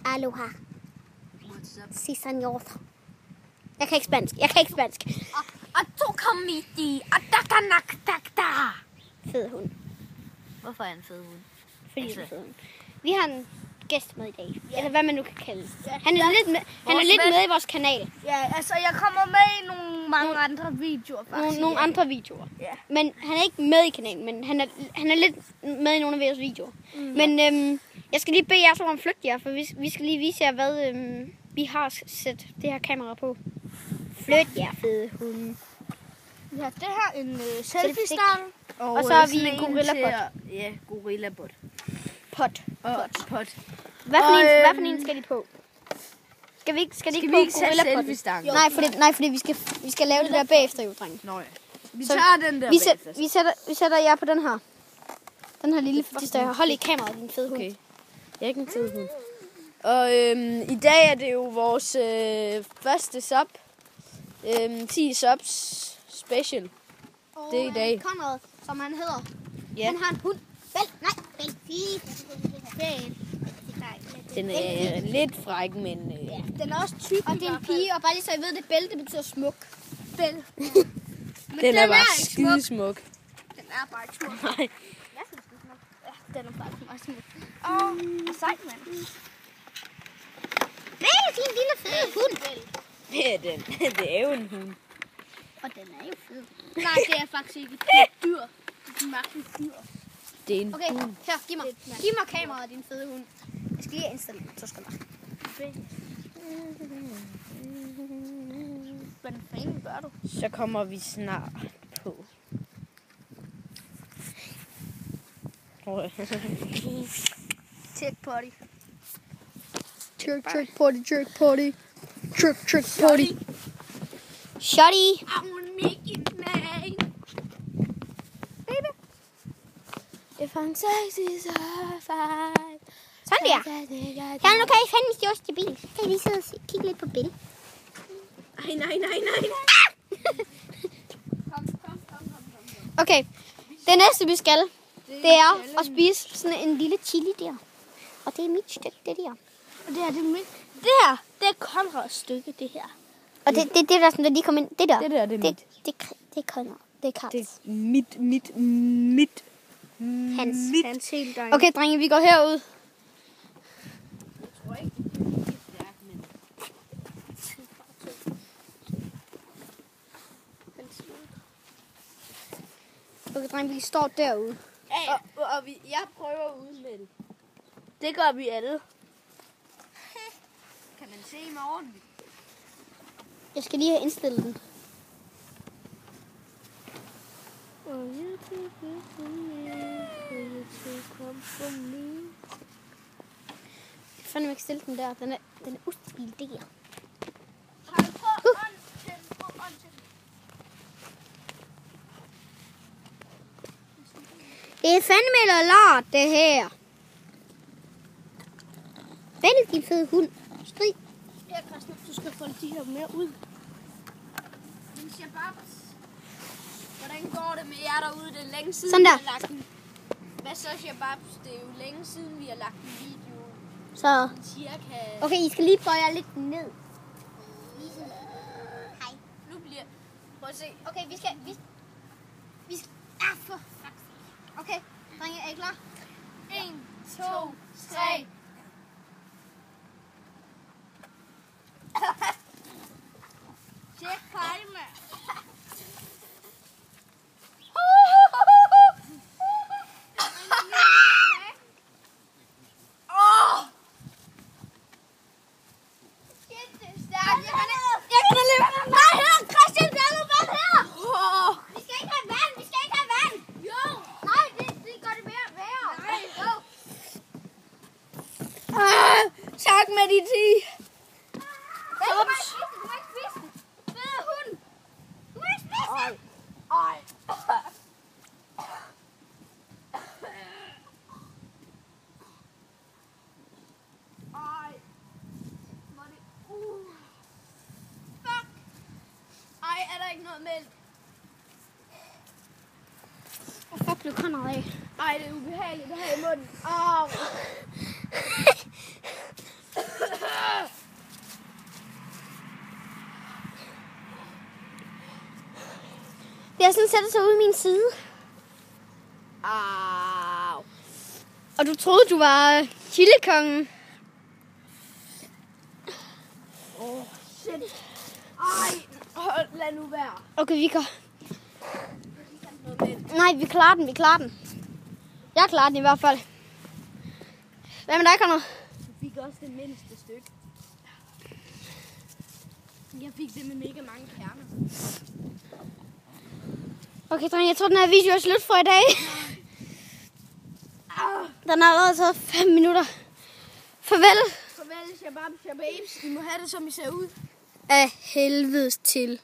Aloha. Si senor. Jeg kan ikke spansk. Og to komedi. Fed hund. Hvorfor er en fed hund? Fordi det er en fed hund. Vi har en gæst med i dag. Eller hvad man nu kan kalde det. Han er lidt med i vores kanal. Ja, altså jeg kommer med i mange andre videoer faktisk. Nogle andre videoer. Ja. Men han er ikke med i kanalen, men han er lidt med i nogle af vores videoer. Men jeg skal lige bede jer om at flytte jer, for vi skal lige vise jer, hvad vi har sat det her kamera på. Flyt jer, fede hunde. Ja, det her er en selfie-stang. Og så har vi en gorilla-pot. Ja, gorilla-pot. Pot. Hvad for en skal de på? Skal vi ikke gorilla-potten? Nej, fordi vi skal lave det der bagefter, jo, dreng. Nå ja. Vi tager den der vi sætter jer på den her. Den her lille større. Hold i kameraet, din fede hund. Okay. Jeg er ikke en fed hund. Og i dag er det jo vores første sub. 10 subs special. Og det er i dag. Conrad, som han hedder. Ja. Han har en hund. Den er lidt fræk, men... Den er også tyk. Og det er en pige, og bare lige så I ved, det bælte betyder smuk. Bælte. den er bare skidesmuk. Den er bare smuk. Nej. Jeg synes, den er smuk. Ja, den er bare meget smuk. Og sejt, mand. Det er din lille fede hund. Det er den. Det er jo en hund. Og den er jo fed. Nej, det er faktisk ikke. Det er et dyr. Det er mærkeligt dyr. Det er en Okay, hund. her, giv mig kameraet, din fede hund. Jeg skal lige indstille mig, så skal der. Hvad fanden gør du? Så kommer vi snart på. Trick potty. Trick potty. Trick potty. Shotty. I wanna make it mine. Baby. If I'm sexy, so fine. Sådan der. Ja, nu kan I fandme stå til bil. Kan I lige sidde og kigge lidt på Bill? Nej. Okay, det næste vi skal, det er at spise sådan en lille chili der. Og det er mit stykke, det der. Og det her, det er Conrads stykke, det her. Og det er det der, som der lige kom ind. Det der. Det er mit. Det er Conrad. Det er Karls. Det er mit. Hans helt dejligt. Okay, drenge, vi går herud. Jeg tror ikke, Okay, drenge, vi står derude. ja. Og jeg prøver ude med det. Det gør vi alle. Kan man se mig ordentligt? Jeg skal lige have indstillet den. Jeg fandme ikke stille den der. Den er ustabil der. Det er fandme eller lart, det her. Vælg din fede hund. Skrig. Ja, Christian, du skal folde de her mere ud. Men Shababs, hvordan går det med jer derude? Det er længe siden, Sådan der. vi har lagt en... Hvad så, Shababs? Det er jo længe siden, vi har lagt en video. Så. Cirka... Okay, I skal lige bøje jer lidt ned. Hej. Nu bliver... Prøv at se. Okay, vi skal... for... Okay, drenge, er I klar? 1, 2, 3. Tjek hej, mand. Tak med de 10. Er der ikke noget mælk? Hvor fuck blev Conrad af? Ej, det er ubehageligt at have i munden. sætter sig ude i min side. Au. Og du troede, du var chilikongen. Shit. Ej, lad nu være. Okay, vi går. Nej, vi klarer den. Jeg klarer den i hvert fald. Hvad med dig, Conor? Jeg fik også det mindste stykke. Jeg fik det med mega mange kerner. Okay, dreng, jeg tror, den her video er slut for i dag. Den er allerede taget 5 minutter. Farvel. Farvel, shabab, shababs. I må have det, som I ser ud. Af helvedes til.